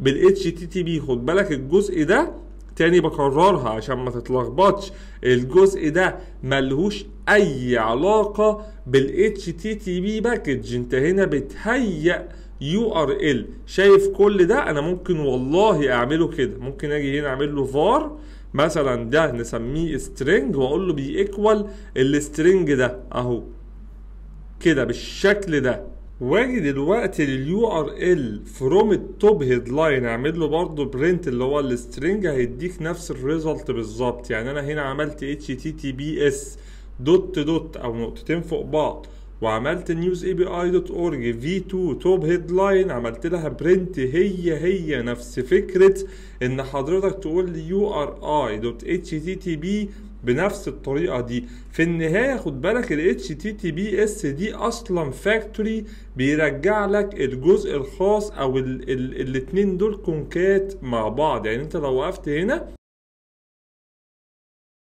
بالاتش تي تي بي. خد بالك الجزء ده تاني بكررها عشان ما تتلخبطش، الجزء ده ملهوش اي علاقة بالاتش تي تي بي باكج. انت هنا بتهيأ يو ار ال. شايف كل ده؟ انا ممكن والله اعمله كده، ممكن اجي هنا اعمل له فار مثلا، ده نسميه string واقول له بي ايكوال السترنج ده اهو كده بالشكل ده. واجي دلوقتي لليو ار ال فروم التوب هيدلاين اعمل له برضه برنت اللي هو السترنج، هيديك نفس الريزلت بالظبط. يعني انا هنا عملت اتش تي تي بي اس دوت دوت او نقطتين فوق بعض، وعملت نيوز اي بي اي دوت اورج في 2 توب هيدلاين، عملت لها برنت. هي نفس فكره ان حضرتك تقول لي يو ار اي دوت اتش تي تي بي بنفس الطريقه دي. في النهايه خد بالك ال HTTPS دي اصلا فاكتوري بيرجع لك الجزء الخاص او الاتنين دول كونكات مع بعض. يعني انت لو وقفت هنا